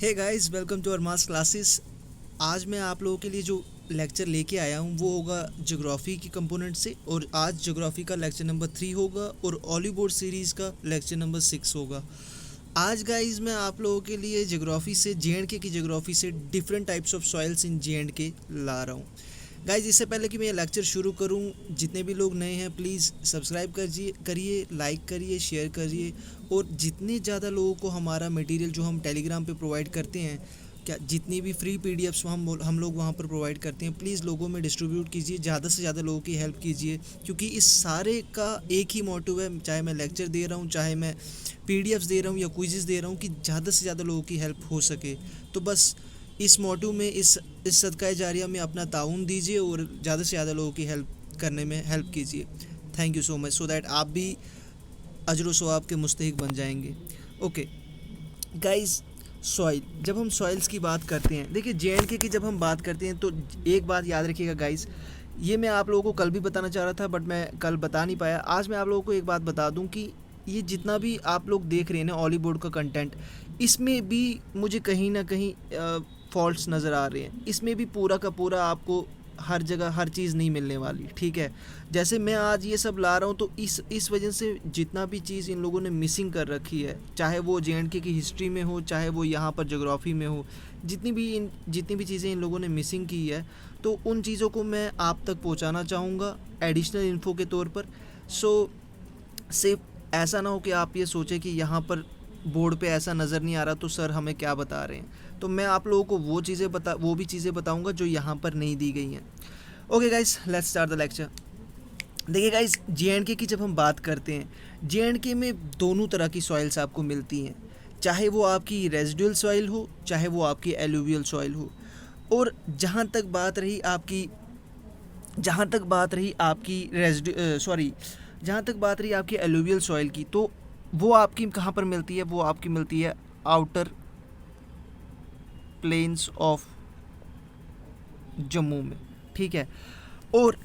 Hey guys, welcome to our mass classes. आज मैं आप लोगों के लिए जो लेक्चर लेके आया हूँ वो होगा ज्योग्राफी की कंपोनेंट से। और आज ज्योग्राफी का लेक्चर नंबर 3 होगा और ऑलीवुड सीरीज़ का लेक्चर नंबर 6 होगा। आज गाइस मैं आप लोगों के लिए ज्योग्राफी से जे.एंड.के की ज्योग्राफी से different types of soils in J and K ला रहा हूँ। गाइज, इससे पहले कि मैं ये लेक्चर शुरू करूं, जितने भी लोग नए हैं प्लीज़ सब्सक्राइब करिए, लाइक करिए, शेयर करिए। और जितने ज़्यादा लोगों को हमारा मटेरियल जो हम टेलीग्राम पे प्रोवाइड करते हैं, क्या जितनी भी फ्री पीडीएफ्स हम लोग वहाँ पर प्रोवाइड करते हैं, प्लीज़ लोगों में डिस्ट्रीब्यूट कीजिए, ज़्यादा से ज़्यादा लोगों की हेल्प कीजिए। क्योंकि इस सारे का एक ही मोटिव है, चाहे मैं लेक्चर दे रहा हूँ, चाहे मैं पीडीएफ्स दे रहा हूँ या क्विज़ेस दे रहा हूँ, कि ज़्यादा से ज़्यादा लोगों की हेल्प हो सके। तो बस इस मोटिव में, इस सदका जारिया में अपना ताउन दीजिए और ज़्यादा से ज़्यादा लोगों की हेल्प करने में हेल्प कीजिए। Thank you so much, so that आप भी अजर व सवाब के मुस्तहिक बन जाएंगे। ओके गाइस, सॉइल, जब हम सॉइल्स की बात करते हैं, देखिए जे.एंड.के की जब हम बात करते हैं तो एक बात याद रखिएगा गाइस। ये मैं आप लोगों को कल भी बताना चाह रहा था बट मैं कल बता नहीं पाया। आज मैं आप लोगों को एक बात बता दूं कि ये जितना भी आप लोग देख रहे हैं ना हॉलीवुड का कंटेंट, इसमें भी मुझे कहीं ना कहीं फॉल्ट्स नज़र आ रहे हैं। इसमें भी पूरा का पूरा आपको हर जगह हर चीज़ नहीं मिलने वाली, ठीक है। जैसे मैं आज ये सब ला रहा हूँ तो इस वजह से जितना भी चीज़ इन लोगों ने मिसिंग कर रखी है, चाहे वो जे.एंड.के की हिस्ट्री में हो, चाहे वो यहाँ पर जोग्राफ़ी में हो, जितनी भी चीज़ें इन लोगों ने मिसिंग की है, तो उन चीज़ों को मैं आप तक पहुँचाना चाहूँगा एडिशनल इन्फो के तौर पर। सो सिर्फ ऐसा ना हो कि आप ये सोचें कि यहाँ पर बोर्ड पे ऐसा नज़र नहीं आ रहा तो सर हमें क्या बता रहे हैं। तो मैं आप लोगों को वो भी चीज़ें बताऊंगा जो यहाँ पर नहीं दी गई हैं। Okay guys, let's start the lecture. देखिए गाइस, जे.एंड.के की जब हम बात करते हैं, जे.एंड.के में दोनों तरह की सॉइल्स आपको मिलती हैं, चाहे वो आपकी रेजिडुअल सॉइल हो, चाहे वो आपकी एलुवियल सॉइल हो। और जहाँ तक बात रही आपकी एलुवियल सॉइल की, तो वो आपकी कहाँ पर मिलती है? वो आपकी मिलती है आउटर प्लेन्स ऑफ जम्मू में, ठीक है। और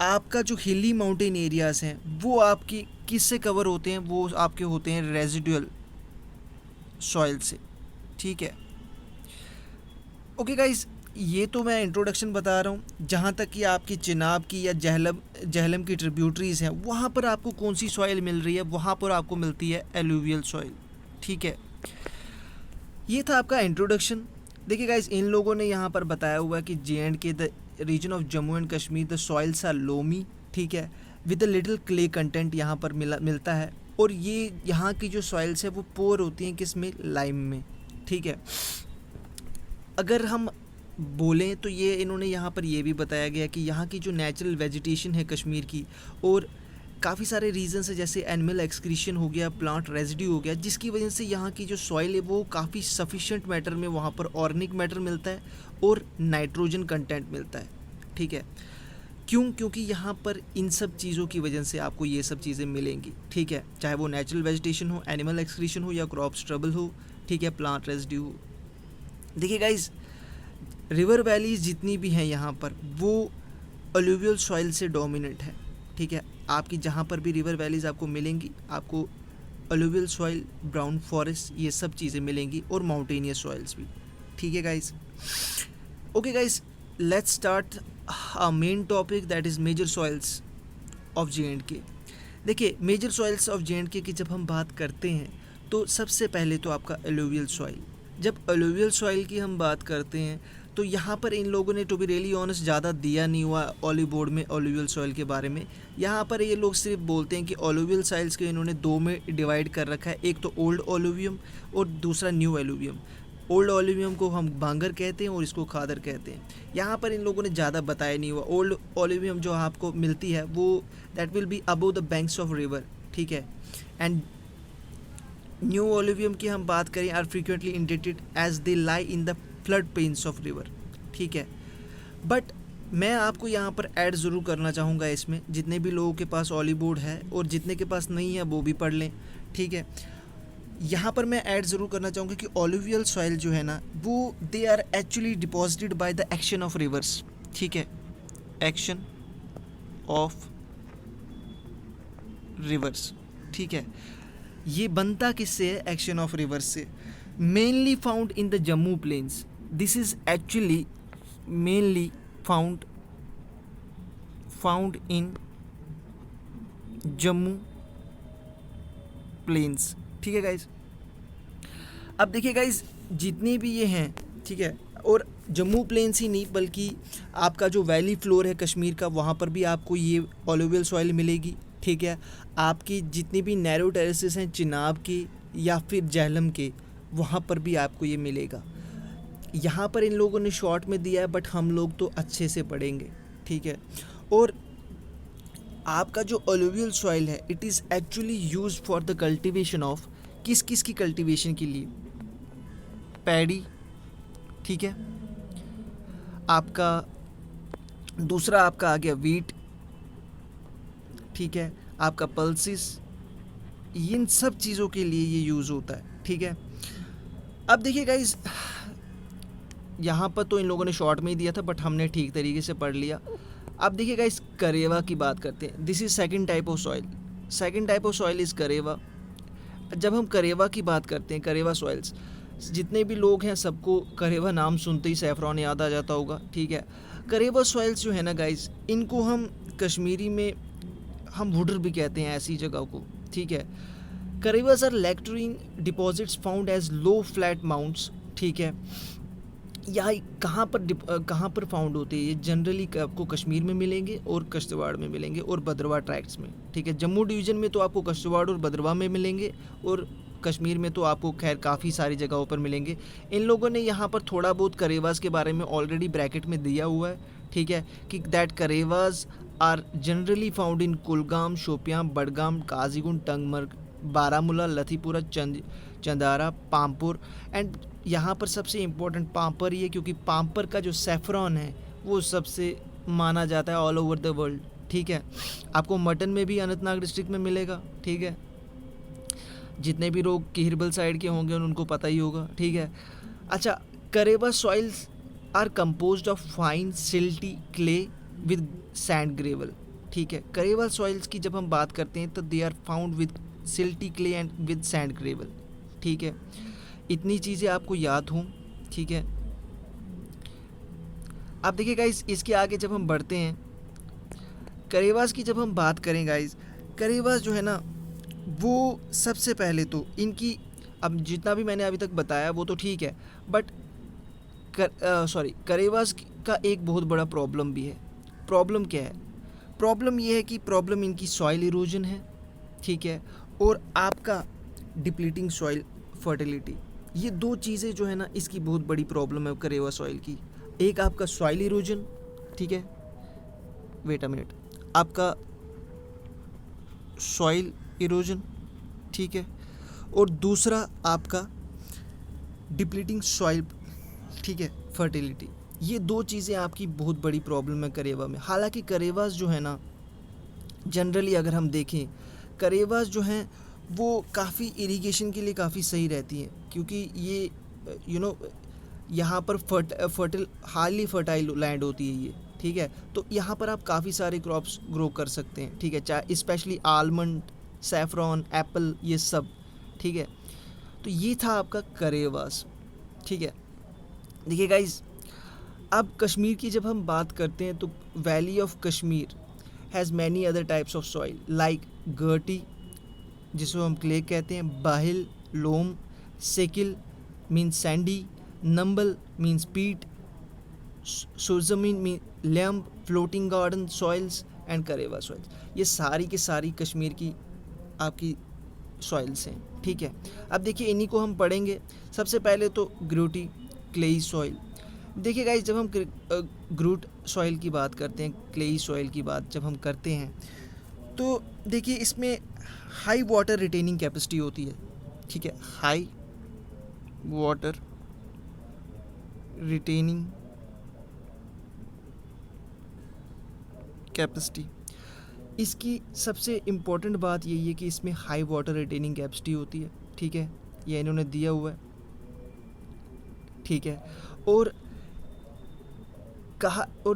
आपका जो हिली माउंटेन एरियाज़ हैं वो आपकी किससे कवर होते हैं? वो आपके होते हैं रेजिडुअल सॉइल से, ठीक है। ओके गाइस, ये तो मैं इंट्रोडक्शन बता रहा हूँ। जहाँ तक कि आपकी चिनाब की या जहलम की ट्रिब्यूटरीज़ हैं, वहाँ पर आपको कौन सी सॉइल मिल रही है? वहाँ पर आपको मिलती है एलुवियल सॉइल, ठीक है। ये था आपका इंट्रोडक्शन। देखिए गाइस, इन लोगों ने यहाँ पर बताया हुआ है कि J and K the region of Jammu and Kashmir the soils are loamy, ठीक है, with a little clay content यहाँ पर मिलता है। और ये यहाँ की जो सॉइल्स है वो पोर होती हैं किस में? लाइम में, ठीक है। अगर हम बोलें तो ये इन्होंने यहाँ पर ये भी बताया गया कि यहाँ की जो नेचुरल वेजिटेशन है कश्मीर की, और काफ़ी सारे रीजंस है, जैसे एनिमल एक्सक्रीशन हो गया, प्लांट रेजिड्यू हो गया, जिसकी वजह से यहाँ की जो सॉइल है वो काफ़ी सफिशिएंट मैटर में वहाँ पर ऑर्गेनिक मैटर मिलता है और नाइट्रोजन कंटेंट मिलता है, ठीक है। क्योंकि यहाँ पर इन सब चीज़ों की वजह से आपको ये सब चीज़ें मिलेंगी, ठीक है, चाहे वो नेचुरल वेजिटेशन हो, एनिमल एक्सक्रीशन हो, या क्रॉप स्ट्रबल हो, ठीक है, प्लांट रेजिड्यू हो। देखिए गाइज, रिवर वैलीज जितनी भी हैं यहाँ पर वो अलुवियल सॉइल से डोमिनेंट है, ठीक है। आपकी जहाँ पर भी रिवर वैलीज आपको मिलेंगी, आपको अलुवियल सॉइल, ब्राउन फॉरेस्ट, ये सब चीज़ें मिलेंगी, और माउंटेनियस सॉइल्स भी, ठीक है guys. Okay guys, let's start a main topic, that is major soils of J and K. देखिए, मेजर सॉइल्स ऑफ जे.एंड.के की जब हम बात करते हैं तो सबसे पहले तो आपका अलुवियल सॉइल। जब अलुवियल सॉइल की हम बात करते हैं तो यहाँ पर इन लोगों ने, टू बी रियली ऑनेस्ट, ज़्यादा दिया नहीं हुआ ऑली बोर्ड में अलुवियल सॉइल के बारे में। यहाँ पर ये लोग सिर्फ बोलते हैं कि अलुवियल सॉइल्स के इन्होंने दो में डिवाइड कर रखा है, एक तो ओल्ड अलुवियम और दूसरा न्यू अलुवियम। ओल्ड अलुवियम को हम बांगर कहते हैं और इसको खादर कहते हैं। यहाँ पर इन लोगों ने ज़्यादा बताया नहीं हुआ। ओल्ड अलुवियम जो आपको मिलती है वो that will be above the banks of river, ठीक है। एंड न्यू अलुवियम की हम बात करें, are frequently indented as they lie in the flood plains of river, ठीक है। बट मैं आपको यहाँ पर ऐड ज़रूर करना चाहूँगा, इसमें जितने भी लोगों के पास ऑली बोर्ड है और जितने के पास नहीं है वो भी पढ़ लें, ठीक है। यहाँ पर मैं ऐड ज़रूर करना चाहूँगा कि ऑलिवियल सॉइल जो है ना, वो they are actually deposited by the action of rivers, ठीक है, एक्शन ऑफ रिवर्स, ठीक है। ये बनता किससे है? एक्शन ऑफ रिवर्स से। mainly found in the Jammu plains. This is actually mainly found in Jammu plains. ठीक है गाइज, अब देखिए गाइज जितने भी ये हैं, ठीक है, और जम्मू प्लेन्स ही नहीं बल्कि आपका जो वैली फ्लोर है कश्मीर का, वहाँ पर भी आपको ये ऑलोवियल सॉइल मिलेगी। ठीक है, आपकी जितनी भी नैरो टेरेसेस हैं चिनाब के या फिर झेलम के, वहाँ पर भी आपको ये मिलेगा। यहाँ पर इन लोगों ने शॉर्ट में दिया है बट हम लोग तो अच्छे से पढ़ेंगे। ठीक है, और आपका जो अलुवियल सॉइल है it is actually used for the cultivation of किस किस की कल्टीवेशन के लिए, पैडी। ठीक है, आपका दूसरा आपका आ गया वीट। ठीक है, आपका पल्सिस, इन सब चीज़ों के लिए ये यूज़ होता है। ठीक है, अब देखिए गाइज यहाँ पर तो इन लोगों ने शॉर्ट में ही दिया था बट हमने ठीक तरीके से पढ़ लिया। अब देखिए गाइस करेवा की बात करते हैं। This is second type of soil. Second type of soil is Karewa. जब हम करेवा की बात करते हैं, करेवा सॉइल्स, जितने भी लोग हैं सबको करेवा नाम सुनते ही सैफरॉन याद आ जाता होगा। ठीक है, करेवा सॉइल्स जो है ना गाइस, इनको हम कश्मीरी में हम वुडर भी कहते हैं ऐसी जगह को। ठीक है, Karewas are lacustrine deposits found as low flat mounds. ठीक है, यहाँ कहाँ पर फाउंड होते हैं ये? जनरली आपको कश्मीर में मिलेंगे और किश्तवाड़ में मिलेंगे और भद्रवाह ट्रैक्ट्स में। ठीक है, जम्मू डिवीज़न में तो आपको किश्तवाड़ और भद्रवाह में मिलेंगे और कश्मीर में तो आपको खैर काफ़ी सारी जगहों पर मिलेंगे। इन लोगों ने यहाँ पर थोड़ा बहुत करेवास के बारे में ऑलरेडी ब्रैकेट में दिया हुआ है। ठीक है, कि that Karewas are generally found in Kulgam, Shopian, Budgam, Qazigund, Tangmarg, Baramulla, Lathipora, Chandhara, Pampore. And यहाँ पर सबसे इम्पोर्टेंट पामपर ही है क्योंकि पामपर का जो सैफरॉन है वो सबसे माना जाता है ऑल ओवर द वर्ल्ड। ठीक है, आपको मटन में भी अनंतनाग डिस्ट्रिक्ट में मिलेगा। ठीक है, जितने भी लोग किरबल साइड के होंगे उनको पता ही होगा। ठीक है, अच्छा, Karewa soils are composed of fine silty clay with sand gravel. ठीक है, करेवा सॉइल्स की जब हम बात करते हैं तो they are found with silty clay and with sand gravel. ठीक है, इतनी चीज़ें आपको याद हों। ठीक है, अब देखिए गाइस इसके आगे जब हम बढ़ते हैं, करेवास की जब हम बात करें गाइस, करेवास जो है ना वो सबसे पहले तो इनकी, अब जितना भी मैंने अभी तक बताया वो तो ठीक है बट करेवास का एक बहुत बड़ा प्रॉब्लम भी है। प्रॉब्लम क्या है? प्रॉब्लम ये है कि प्रॉब्लम इनकी सॉइल इरोजन है। ठीक है, और आपका डिप्लीटिंग सॉइल फर्टिलिटी, ये दो चीज़ें जो है ना इसकी बहुत बड़ी प्रॉब्लम है करेवा सॉइल की। एक आपका सॉइल इरोजन, ठीक है, वेट अ मिनट, आपका सॉइल इरोजन, ठीक है, और दूसरा आपका डिप्लीटिंग सॉइल, ठीक है, फर्टिलिटी। ये दो चीज़ें आपकी बहुत बड़ी प्रॉब्लम है करेवा में। हालांकि करेवास जो है ना जनरली अगर हम देखें, करेवास जो हैं वो काफ़ी इरिगेशन के लिए काफ़ी सही रहती हैं क्योंकि ये यहाँ पर हाईली फर्टाइल लैंड होती है ये। ठीक है, तो यहाँ पर आप काफ़ी सारे क्रॉप्स ग्रो कर सकते हैं। ठीक है, चाहे स्पेशली आलमंड, सैफरॉन, एप्पल, ये सब। ठीक है, तो ये था आपका करेवास। ठीक है, देखिए गाइज अब कश्मीर की जब हम बात करते हैं तो valley of Kashmir has many other types of soil like Gurti, जिसको हम क्ले कहते हैं, Bahil, loam, Sekil means sandy, Nambal means peat, Surzamin mean loam, floating garden soils and Karewa soils. ये सारी की सारी कश्मीर की आपकी सॉइल्स हैं। ठीक है, अब देखिए इन्हीं को हम पढ़ेंगे। सबसे पहले तो ग्रूटी क्लेई सॉइल। देखिए गाइस जब हम ग्रूट सॉइल की बात करते हैं, क्लेई सॉइल की बात जब हम करते हैं तो देखिए इसमें हाई वाटर रिटेनिंग कैपेसिटी होती है। ठीक है, हाई वाटर रिटेनिंग कैपेसिटी, इसकी सबसे इम्पोर्टेंट बात यही है कि इसमें हाई वाटर रिटेनिंग कैपेसिटी होती है। ठीक है, ये इन्होंने दिया हुआ है। ठीक है, और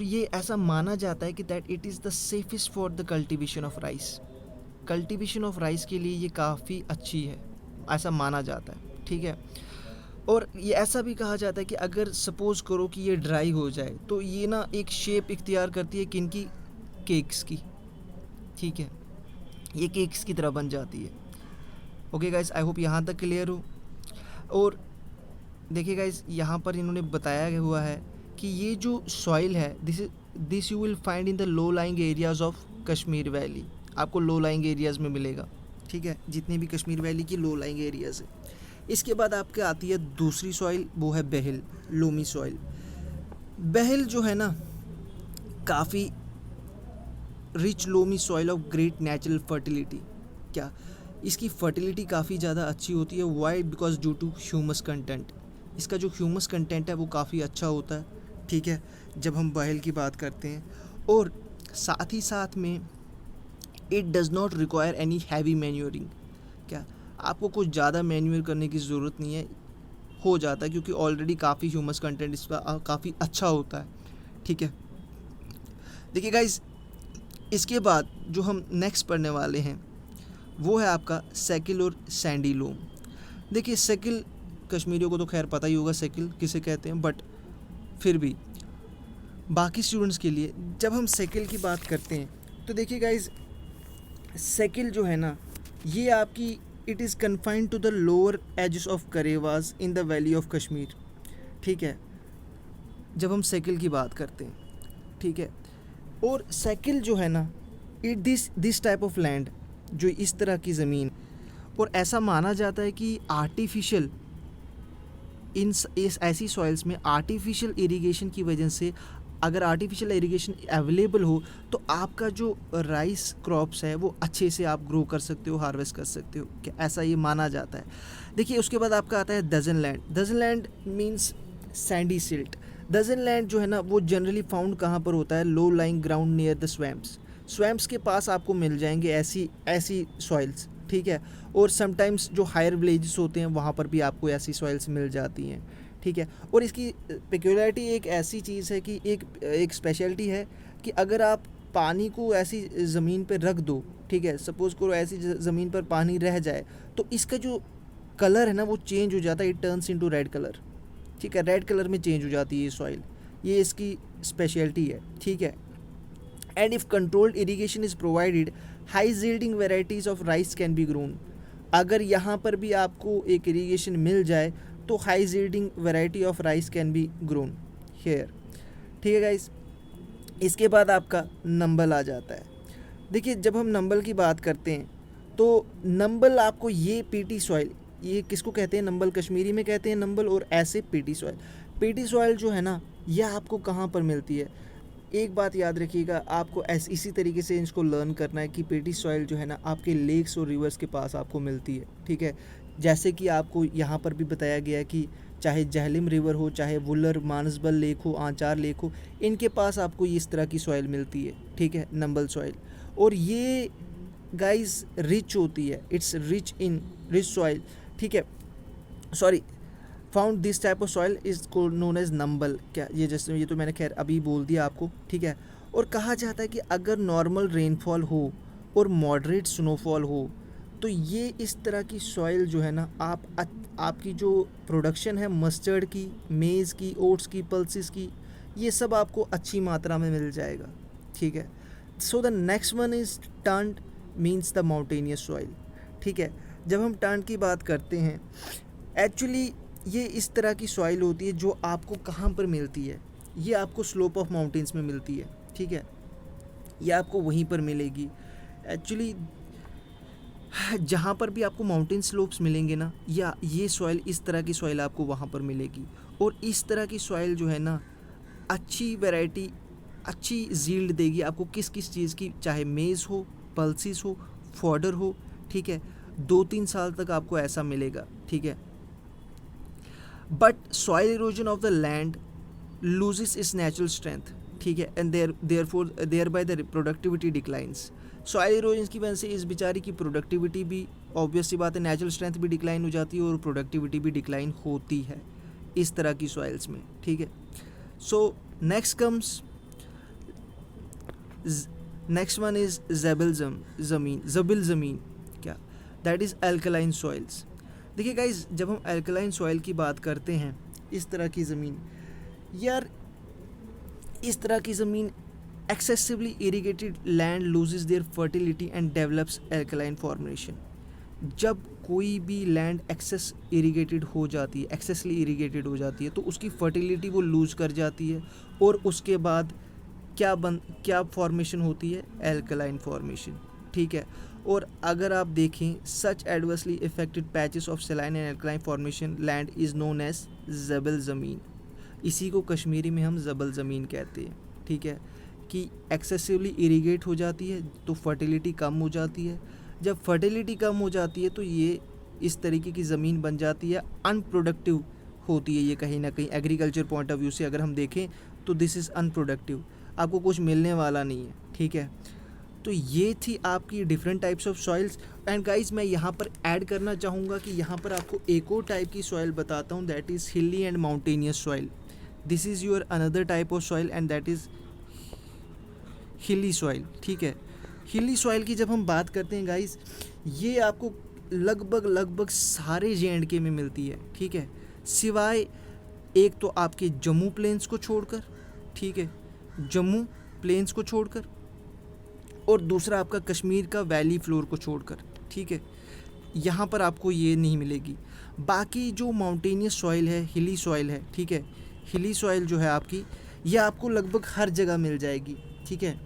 ये ऐसा माना जाता है कि that it is the safest for the cultivation of rice. Cultivation of rice के लिए ये काफ़ी अच्छी है, ऐसा माना जाता है। ठीक है, और ये ऐसा भी कहा जाता है कि अगर सपोज़ करो कि ये ड्राई हो जाए तो ये ना एक शेप इख्तियार करती है किनकी, केक्स की, ठीक है, ये केक्स की तरह बन जाती है। ओके गाइस, आई होप यहाँ तक क्लियर हो। और देखिए गाइस, यहाँ पर इन्होंने बताया हुआ है कि ये जो सॉइल है this you will find in the low lying areas of Kashmir valley, आपको लो लाइंग एरियाज़ में मिलेगा, ठीक है, जितने भी कश्मीर वैली की लो लाइंग एरियाज़ है। इसके बाद आपके आती है दूसरी सॉइल, वो है बहल, लोमी सॉइल। बहल जो है ना काफ़ी rich loamy soil of great natural fertility. क्या इसकी फर्टिलिटी काफ़ी ज़्यादा अच्छी होती है, why because due to humus content, इसका जो ह्यूमस कंटेंट है वो काफ़ी अच्छा होता है, ठीक है, जब हम बहल की बात करते हैं। और साथ ही साथ में it does not require any heavy manuring, क्या आपको कुछ ज़्यादा मैन्योर करने की ज़रूरत नहीं है, हो जाता है क्योंकि ऑलरेडी काफ़ी ह्यूमस कंटेंट इसका काफ़ी अच्छा होता है, ठीक है। देखिए गाइस, इसके बाद जो हम नेक्स्ट पढ़ने वाले हैं वो है आपका सेकिल और सैंडी लोम। देखिए सेकिल, कश्मीरियों को तो खैर पता ही होगा सेकिल किसे कहते हैं, बट फिर भी बाकी स्टूडेंट्स के लिए जब हम सेकिल की बात करते हैं तो देखिए गाइस, सेकिल जो है ना ये आपकी it is confined to the lower edges of Karewas in the valley of Kashmir, ठीक है, जब हम सेकिल की बात करते हैं, ठीक है। और सेकिल जो है ना it this type of land, जो इस तरह की ज़मीन, और ऐसा माना जाता है कि आर्टिफिशियल इस ऐसी सॉइल्स में आर्टिफिशियल इरिगेशन की वजह से, अगर आर्टिफिशियल इरिगेशन अवेलेबल हो तो आपका जो राइस क्रॉप्स है वो अच्छे से आप ग्रो कर सकते हो, हार्वेस्ट कर सकते हो, क्या ऐसा ये माना जाता है। देखिए उसके बाद आपका आता है Dazan land. Dazan land means sandy silt. Dazan land जो है ना वो जनरली फाउंड कहाँ पर होता है, low lying ground near the swamps. Swamps के पास आपको मिल जाएंगे ऐसी सॉइल्स, ठीक है। और समटाइम्स जो हायर विलेजेस होते हैं वहाँ पर भी आपको ऐसी सॉइल्स मिल जाती हैं, ठीक है। और इसकी पेक्युलरिटी एक ऐसी चीज़ है कि एक स्पेशलिटी है कि अगर आप पानी को ऐसी ज़मीन पर रख दो, ठीक है, सपोज़ करो ऐसी ज़मीन पर पानी रह जाए तो इसका जो कलर है ना वो चेंज हो जाता है, it turns into red colour, ठीक है, रेड कलर में चेंज हो जाती है ये सॉइल, ये इसकी स्पेशलिटी है, ठीक है। And if controlled irrigation is provided high yielding varieties of rice can be grown. अगर यहाँ पर भी आपको एक इरीगेशन मिल जाए तो high yielding variety of rice can be grown here, ठीक है गाइस। इसके बाद आपका नंबल आ जाता है। देखिए जब हम नंबल की बात करते हैं तो नंबल आपको ये पीटी सॉइल, ये किसको कहते हैं, नंबल कश्मीरी में कहते हैं नंबल, और ऐसे पीटी सॉइल। पीटी सॉइल जो है ना ये आपको कहाँ पर मिलती है, एक बात याद रखिएगा, आपको इसी तरीके से इसको लर्न करना है कि पीटी सॉइल जो है ना आपके लेक्स और रिवर्स के पास आपको मिलती है, ठीक है। जैसे कि आपको यहाँ पर भी बताया गया कि चाहे जहलिम रिवर हो, चाहे वुलर मानसबल लेक हो, आंचार लेक हो, इनके पास आपको इस तरह की सॉइल मिलती है, ठीक है, नंबल सॉइल। और ये गाइस रिच होती है, it's rich in rich soil, ठीक है, sorry, found this type of soil is known as nambal. क्या ये जैसे ये तो मैंने खैर अभी बोल दिया आपको, ठीक है। और कहा जाता है कि अगर नॉर्मल रेनफॉल हो और मॉडरेट स्नोफॉल हो तो ये इस तरह की सॉइल जो है ना आपकी जो प्रोडक्शन है मस्टर्ड की, मेज़ की, ओट्स की, पल्सेस की, ये सब आपको अच्छी मात्रा में मिल जाएगा, ठीक है। So the next one is turned means the mountainous soil, ठीक है। जब हम टर्न्ड की बात करते हैं एक्चुअली ये इस तरह की सॉइल होती है जो आपको कहाँ पर मिलती है, ये आपको स्लोप ऑफ माउंटेन्स में मिलती है, ठीक है, ये आपको वहीं पर मिलेगी। एक्चुअली जहाँ पर भी आपको माउंटेन स्लोप्स मिलेंगे ना, या ये सॉइल, इस तरह की सॉइल आपको वहाँ पर मिलेगी। और इस तरह की सॉइल जो है ना अच्छी वैरायटी, अच्छी यील्ड देगी आपको किस किस चीज़ की, चाहे मेज़ हो, पल्सेस हो, फॉडर हो, ठीक है, 2-3 साल तक आपको ऐसा मिलेगा, ठीक है। But soil erosion of the land loses its natural strength, ठीक है, and thereby the productivity declines. Soil erosion की वजह से इस बेचारी की प्रोडक्टिविटी भी, ऑब्वियस सी बात है, नेचुरल स्ट्रेंथ भी डिक्लाइन हो जाती है और प्रोडक्टिविटी भी डिक्लाइन होती है इस तरह की सॉइल्स में, ठीक है। सो नेक्स्ट वन इज़ जबिल ज़मीन, क्या, दैट इज़ अल्कलाइन सॉइल्स। देखिए गाइज, जब हम अल्कलाइन सॉइल की बात करते हैं, इस तरह की ज़मीन, यार इस तरह की ज़मीन excessively irrigated land loses their fertility and develops alkaline formation. जब कोई भी लैंड एक्सेस इरीगेटेड हो जाती है, एक्सेसली इरीगेटेड हो जाती है, तो उसकी फर्टिलिटी वो लूज़ कर जाती है और उसके बाद क्या फॉर्मेशन होती है? एल्कलाइन फॉर्मेशन, ठीक है। और अगर आप देखें, such adversely affected patches of saline and alkaline formation land is known as जबल ज़मीन। इसी को कश्मीरी में हम जबल ज़मीन कहते हैं, ठीक है, कि एक्सेसिवली इरीगेट हो जाती है तो फर्टिलिटी कम हो जाती है। जब फर्टिलिटी कम हो जाती है तो ये इस तरीके की ज़मीन बन जाती है, अनप्रोडक्टिव होती है ये, कहीं ना कहीं एग्रीकल्चर पॉइंट ऑफ व्यू से अगर हम देखें तो दिस इज़ अनप्रोडक्टिव, आपको कुछ मिलने वाला नहीं है, ठीक है। तो ये थी आपकी different types of soils. And guys, मैं यहाँ पर ऐड करना चाहूँगा कि यहाँ पर आपको एक और टाइप की सॉइल बताता हूँ, दैट इज़ हिली and mountainous soil. This is your another type of soil and that is हिली सॉइल, ठीक है। हिली सॉइल की जब हम बात करते हैं गाइस, ये आपको लगभग सारे J&K में मिलती है, ठीक है, सिवाय एक तो आपके जम्मू प्लेन्स को छोड़कर, ठीक है, जम्मू प्लेन्स को छोड़कर, और दूसरा आपका कश्मीर का वैली फ्लोर को छोड़कर, ठीक है, यहाँ पर आपको ये नहीं मिलेगी। बाकी जो माउंटेनियस सॉइल है, हिली सॉइल है, ठीक है, हिली सॉइल जो है आपकी, ये आपको लगभग हर जगह मिल जाएगी, ठीक है।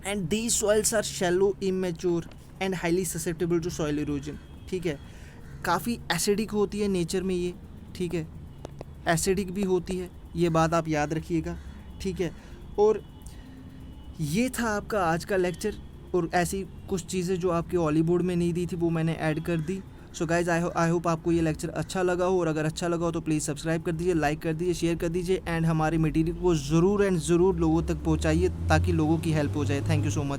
And these soils are shallow, immature and highly susceptible to soil erosion, ठीक है। काफ़ी एसिडिक होती है नेचर में ये, ठीक है, एसिडिक भी होती है, ये बात आप याद रखिएगा, ठीक है। और ये था आपका आज का लेक्चर, और ऐसी कुछ चीज़ें जो आपके ऑली बोर्ड में नहीं दी थी वो मैंने ऐड कर दी। सो गाइज, आई होप आपको ये लेक्चर अच्छा लगा हो, और अगर अच्छा लगा हो तो प्लीज़ सब्सक्राइब कर दीजिए, लाइक कर दीजिए, शेयर कर दीजिए, एंड हमारे मटेरियल को ज़रूर लोगों तक पहुंचाइए ताकि लोगों की हेल्प हो जाए। Thank you so much.